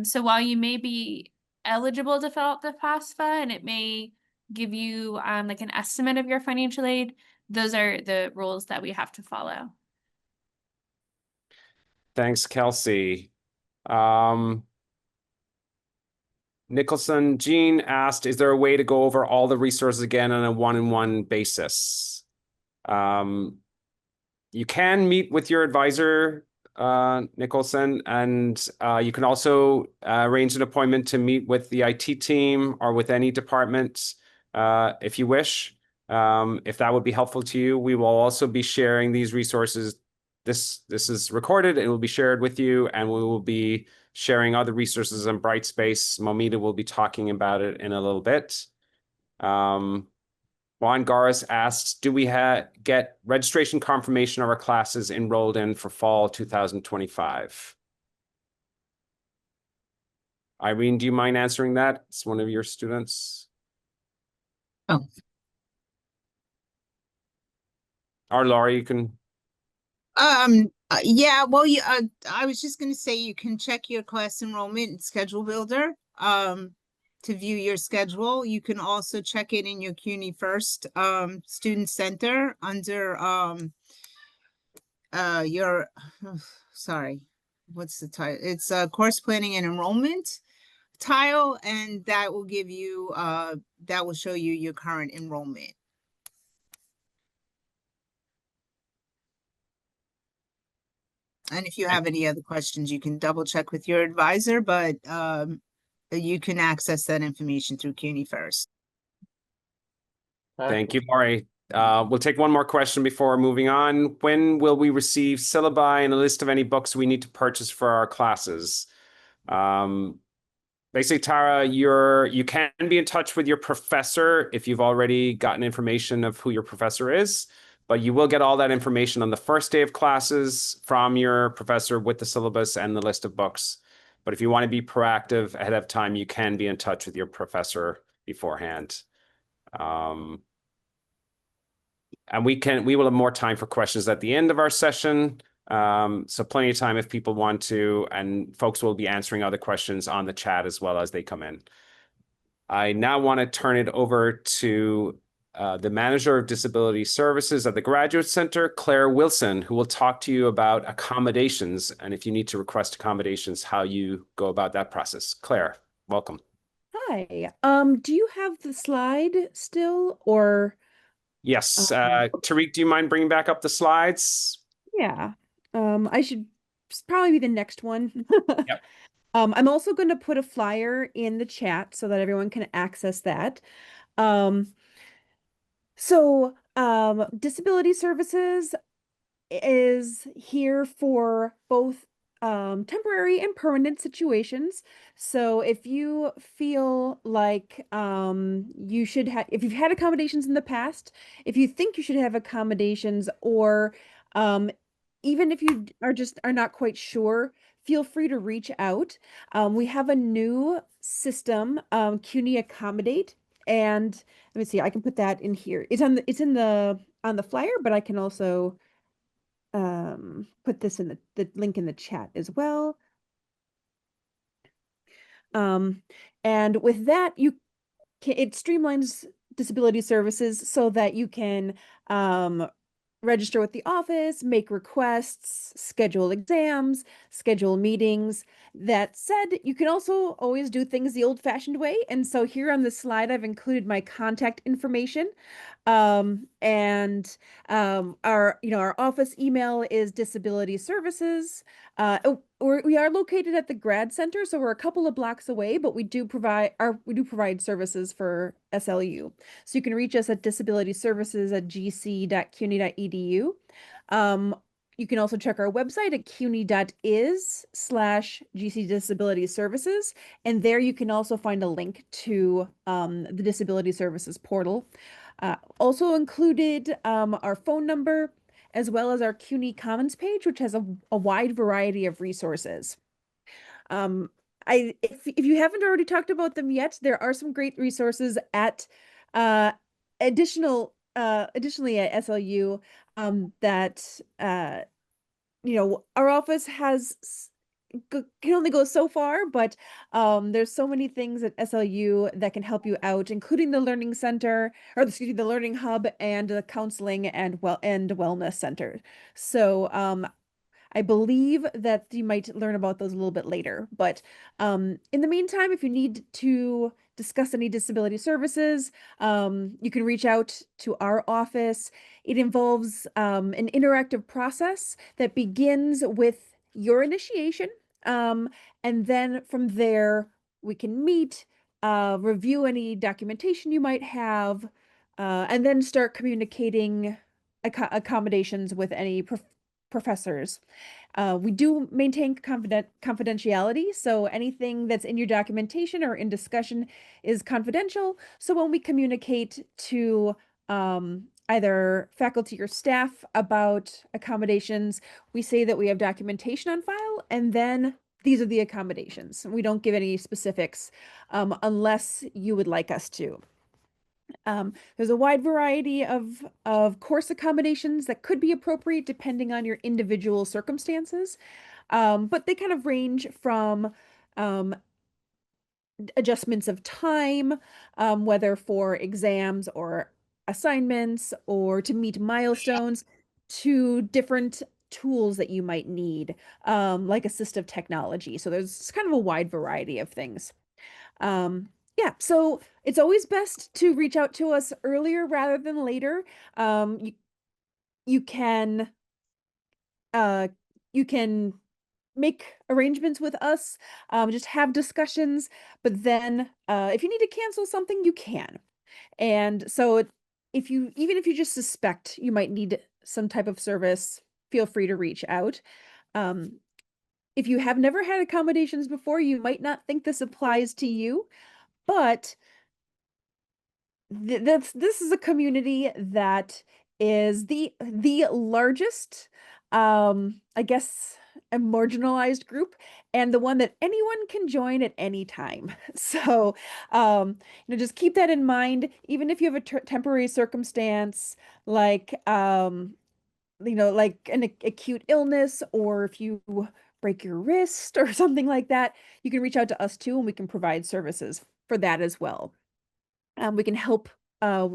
So while you may be eligible to fill out the FAFSA and it may give you like an estimate of your financial aid, those are the rules that we have to follow. Thanks, Kelsey. Nicholson Jean asked, is there a way to go over all the resources again on a one-on-one basis? You can meet with your advisor, Nicholson, and you can also arrange an appointment to meet with the IT team or with any department if you wish. If that would be helpful to you, we will also be sharing these resources. This is recorded and it will be shared with you, and we will be sharing other resources in Brightspace. Momita will be talking about it in a little bit. One Juan Garas asks, do we get registration confirmation of our classes enrolled in for fall 2025? Irene, do you mind answering that? It's one of your students. Oh. Or Laura, you can. Yeah, well, I was just gonna say you can check your class enrollment in Schedule Builder, to view your schedule. You can also check it in your CUNY First, Student Center under, your, sorry, what's the title? It's, Course Planning and Enrollment tile, and that will give you, that will show you your current enrollment. And if you have any other questions, you can double check with your advisor, but you can access that information through CUNY First. Thank you, Laurie. We'll take one more question before moving on. When will we receive syllabi and a list of any books we need to purchase for our classes? Basically, Tara, you can be in touch with your professor if you've already gotten information of who your professor is, but you will get all that information on the first day of classes from your professor with the syllabus and the list of books. But if you want to be proactive ahead of time, you can be in touch with your professor beforehand. And we will have more time for questions at the end of our session. So plenty of time if people want to, and folks will be answering other questions on the chat as well as they come in. I now want to turn it over to the Manager of Disability Services at the Graduate Center, Claire Wilson, who will talk to you about accommodations, and if you need to request accommodations, how you go about that process. Claire, welcome. Hi. Do you have the slide still, or? Yes. Tariq, do you mind bringing back up the slides? Yeah. I should probably be the next one. Yep. I'm also going to put a flyer in the chat so that everyone can access that. Disability Services is here for both temporary and permanent situations. So if you feel like you should have, if you've had accommodations in the past, if you think you should have accommodations, or even if you are not quite sure, feel free to reach out. We have a new system, CUNY Accommodate, and let me see, I can put that in here. It's on the flyer, but I can also put this in the link in the chat as well. And with that, it streamlines disability services so that you can register with the office, make requests, schedule exams, schedule meetings. That said, you can also always do things the old-fashioned way. And so here on the slide, I've included my contact information. Our office email is disability services. We are located at the grad center, so we're a couple of blocks away, but we do provide services for SLU. So you can reach us at disabilityservices@gc.cuny.edu. You can also check our website at cuny.is/GC Disability Services, and there you can also find a link to the Disability Services portal. Also included our phone number, as well as our CUNY Commons page, which has a wide variety of resources. If you haven't already talked about them yet, there are some great resources at additionally at SLU that our office can only go so far, but there's so many things at SLU that can help you out, including the Learning Center, or the Learning Hub, and the Counseling and Wellness Center. So I believe that you might learn about those a little bit later. But in the meantime, if you need to discuss any disability services, you can reach out to our office. It involves an interactive process that begins with your initiation. And then from there, we can meet, review any documentation you might have, and then start communicating accommodations with any professors. We do maintain confidentiality, so anything that's in your documentation or in discussion is confidential. So when we communicate to either faculty or staff about accommodations, we say that we have documentation on file, and then these are the accommodations. We don't give any specifics unless you would like us to. There's a wide variety of course accommodations that could be appropriate depending on your individual circumstances, but they kind of range from adjustments of time, whether for exams or assignments or to meet milestones, to different tools that you might need, like assistive technology. So there's kind of a wide variety of things. Yeah, so it's always best to reach out to us earlier rather than later. You can make arrangements with us, just have discussions, but then if you need to cancel something, you can. And so even if you just suspect you might need some type of service, feel free to reach out. If you have never had accommodations before, you might not think this applies to you, but this is a community that is the largest, I guess, a marginalized group, and the one that anyone can join at any time. So, just keep that in mind. Even if you have a temporary circumstance, like, like an acute illness, or if you break your wrist or something like that, you can reach out to us too, and we can provide services for that as well. We can help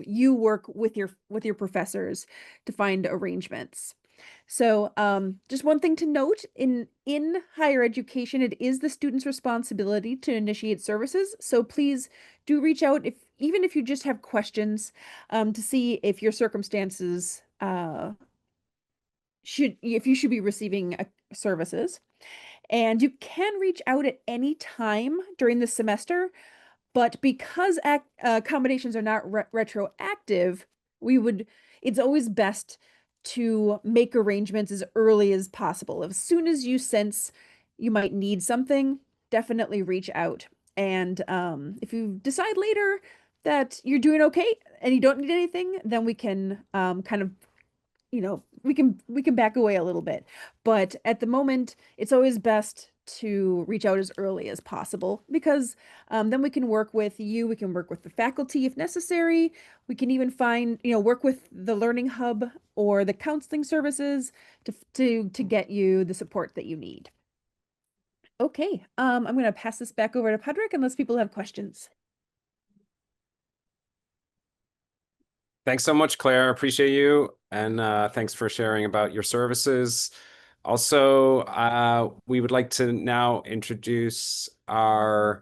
you work with your professors to find arrangements. So just one thing to note, in higher education, it is the student's responsibility to initiate services. So please do reach out even if you just have questions, to see if your circumstances if you should be receiving services. And you can reach out at any time during the semester, but because accommodations are not retroactive, it's always best to make arrangements as early as possible. As soon as you sense you might need something, definitely reach out. And if you decide later that you're doing okay and you don't need anything, then we can kind of, we can back away a little bit. But at the moment, it's always best to reach out as early as possible, because then we can work with you, we can work with the faculty if necessary. We can even work with the Learning Hub or the counseling services to get you the support that you need. Okay, I'm going to pass this back over to Padraig unless people have questions. Thanks so much, Claire. Appreciate you. And thanks for sharing about your services. Also, we would like to now introduce our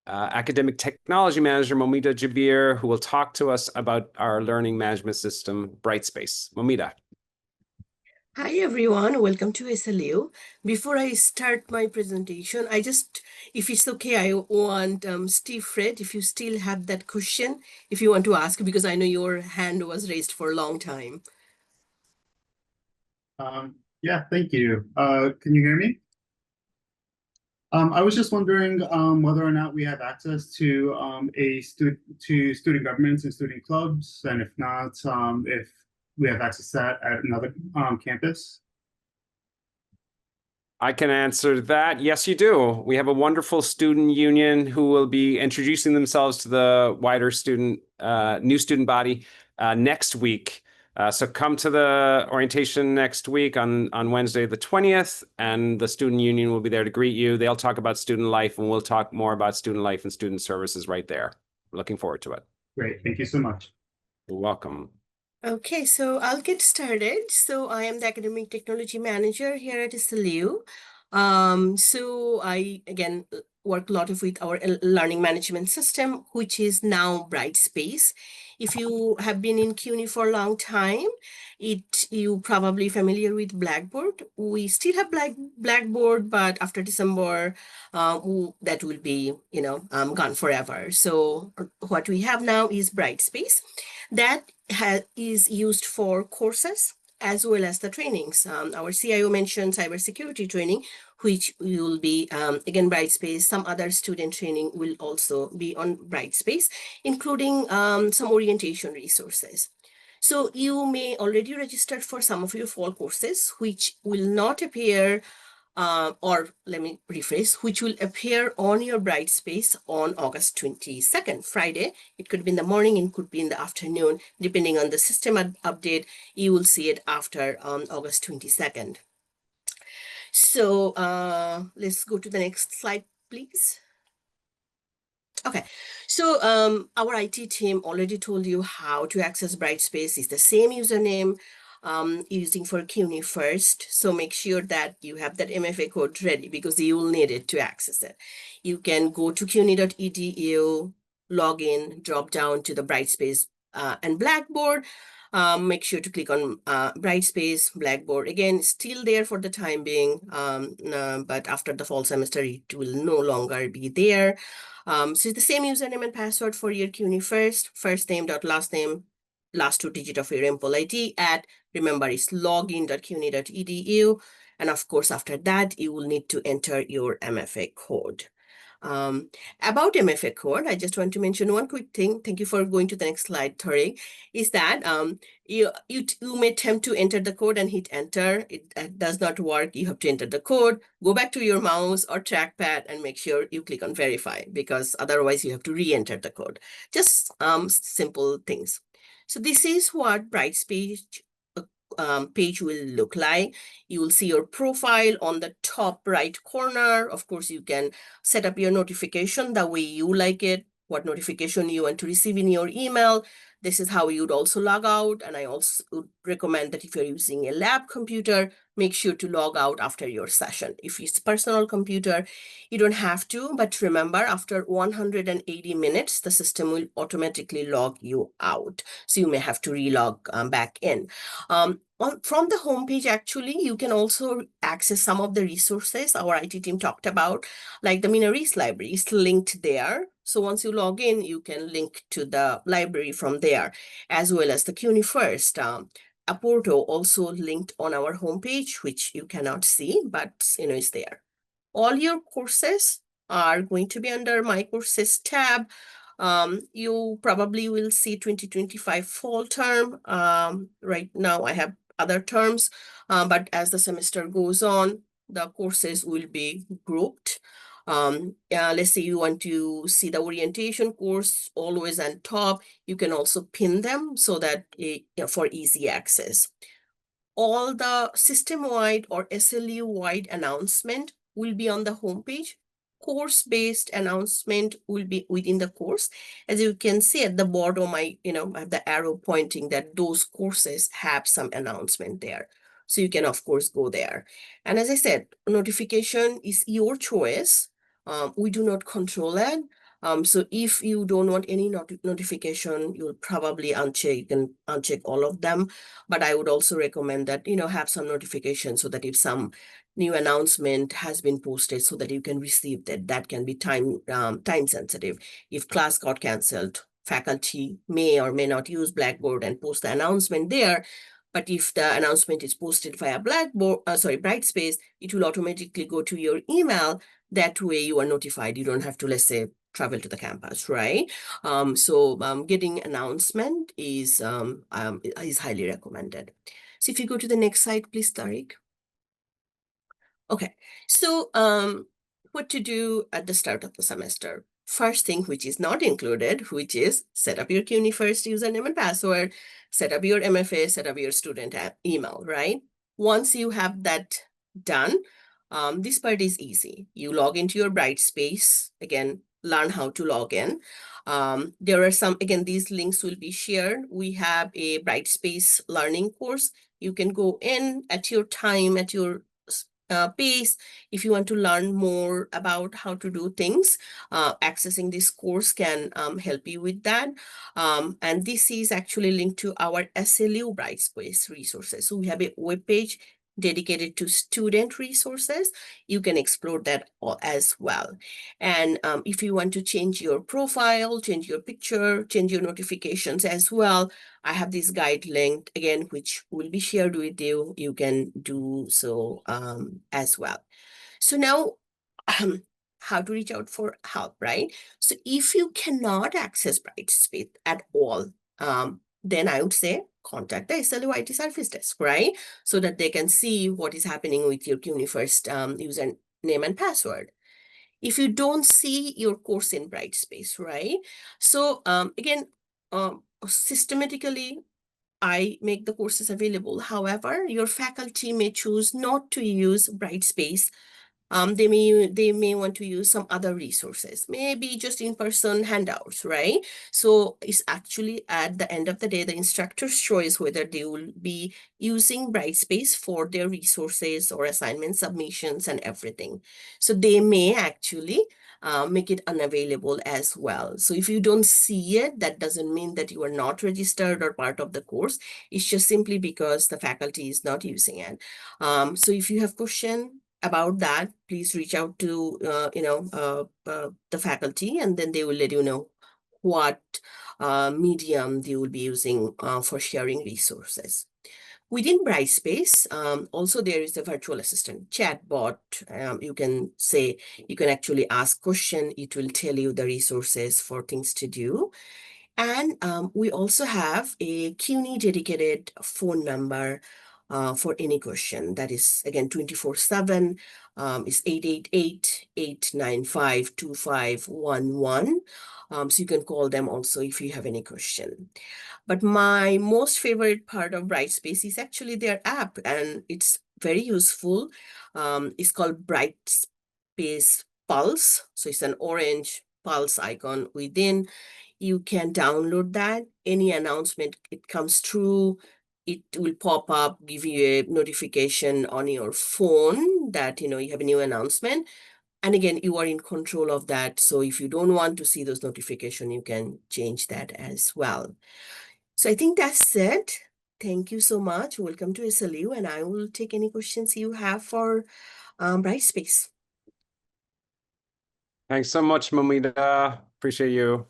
academic technology manager, Momita Jabir, who will talk to us about our learning management system, Brightspace. Momita. Hi, everyone. Welcome to SLU. Before I start my presentation, if it's okay, I want Steve Fred, if you still have that question, if you want to ask, because I know your hand was raised for a long time. Yeah, thank you. Can you hear me? I was just wondering whether or not we have access to student governments and student clubs, and if not, if we have access to that at another campus. I can answer that. Yes, you do. We have a wonderful student union who will be introducing themselves to the wider new student body next week. So come to the orientation next week on Wednesday, the 20th, and the student union will be there to greet you. They'll talk about student life, and we'll talk more about student life and student services right there. Looking forward to it. Great. Thank you so much. You're welcome. Okay, so I'll get started. So I am the academic technology manager here at SLU. So I, again, work a lot with our learning management system, which is now Brightspace. If you have been in CUNY for a long time, you probably familiar with Blackboard. We still have Blackboard, but after December, that will be, gone forever. So what we have now is Brightspace. That is used for courses as well as the trainings. Our CIO mentioned cybersecurity training, which will be, again, Brightspace. Some other student training will also be on Brightspace, including some orientation resources. So you may already register for some of your fall courses, which will not appear, or let me rephrase, which will appear on your Brightspace on August 22nd, Friday. It could be in the morning, it could be in the afternoon, depending on the system update. You will see it after August 22nd. So let's go to the next slide, please. Okay, so our IT team already told you how to access Brightspace. It's the same username using for CUNY first. So make sure that you have that MFA code ready because you will need it to access it. You can go to cuny.edu, log in, drop down to the Brightspace and Blackboard. Make sure to click on Brightspace, Blackboard. Again, still there for the time being, but after the fall semester, it will no longer be there. So it's the same username and password for your CUNY first name dot last name, last 2 digits of your MPOL ID at, remember, it's login.cuny.edu. And of course, after that, you will need to enter your MFA code. About MFA code, I just want to mention one quick thing. Thank you for going to the next slide, Tariq, is that you may attempt to enter the code and hit enter. It does not work. You have to enter the code, go back to your mouse or trackpad and make sure you click on verify, because otherwise you have to re-enter the code. Just simple things. So this is what Brightspace page will look like. You will see your profile on the top right corner. Of course, you can set up your notification the way you like it, what notification you want to receive in your email. This is how you would also log out. And I also would recommend that if you're using a lab computer, make sure to log out after your session. If it's a personal computer, you don't have to, but remember, after 180 minutes, the system will automatically log you out. So you may have to relog back in. From the homepage, actually, you can also access some of the resources our IT team talked about, like the Minaris library is linked there. So once you log in, you can link to the library from there, as well as the CUNY First. Aporto also linked on our homepage, which you cannot see, but it's there. All your courses are going to be under My Courses tab. You probably will see 2025 fall term. Right now I have other terms, but as the semester goes on, the courses will be grouped. Let's say you want to see the orientation course always on top. You can also pin them so that for easy access. All the system-wide or SLU-wide announcement will be on the homepage. Course-based announcement will be within the course. As you can see at the bottom, I have the arrow pointing that those courses have some announcement there. So you can, of course, go there. And as I said, notification is your choice. We do not control it. So if you don't want any notification, you'll probably uncheck all of them. But I would also recommend that, have some notification so that if some new announcement has been posted so that you can receive that can be time sensitive. If class got canceled, faculty may or may not use Blackboard and post the announcement there. But if the announcement is posted via Brightspace, it will automatically go to your email. That way you are notified. You don't have to, let's say, travel to the campus, right? So getting announcement is highly recommended. So if you go to the next slide, please, Tariq. Okay, so what to do at the start of the semester? First thing, which is not included, which is set up your CUNY First username and password, set up your MFA, set up your student email, right? Once you have that done, this part is easy. You log into your Brightspace, again, learn how to log in. There are some, again, these links will be shared. We have a Brightspace learning course. You can go in at your time, at your pace. If you want to learn more about how to do things, accessing this course can help you with that. And this is actually linked to our SLU Brightspace resources. So we have a webpage dedicated to student resources. You can explore that as well. And if you want to change your profile, change your picture, change your notifications as well, I have this guide link again, which will be shared with you. You can do so as well. So now, how to reach out for help, right? So if you cannot access Brightspace at all, then I would say contact the SLU IT Service Desk, right? So that they can see what is happening with your CUNY First username and password. If you don't see your course in Brightspace, right? So again, systematically, I make the courses available. However, your faculty may choose not to use Brightspace. They may want to use some other resources, maybe just in-person handouts, right? So it's actually at the end of the day, the instructor's choice whether they will be using Brightspace for their resources or assignment submissions and everything. So they may actually make it unavailable as well. So if you don't see it, that doesn't mean that you are not registered or part of the course. It's just simply because the faculty is not using it. So if you have question about that, please reach out to the faculty, and then they will let you know what medium they will be using for sharing resources. Within Brightspace, also there is a virtual assistant chatbot. You can actually ask question. It will tell you the resources for things to do. And we also have a CUNY dedicated phone number for any question. That is, again, 24/7. It's 888-895-2511. So you can call them also if you have any question. But my most favorite part of Brightspace is actually their app, and it's very useful. It's called Brightspace Pulse. So it's an orange pulse icon within. You can download that. Any announcement it comes through, it will pop up, give you a notification on your phone that you have a new announcement. And again, you are in control of that. So if you don't want to see those notifications, you can change that as well. So I think that's it. Thank you so much. Welcome to SLU, and I will take any questions you have for Brightspace. Thanks so much, Momita. Appreciate you.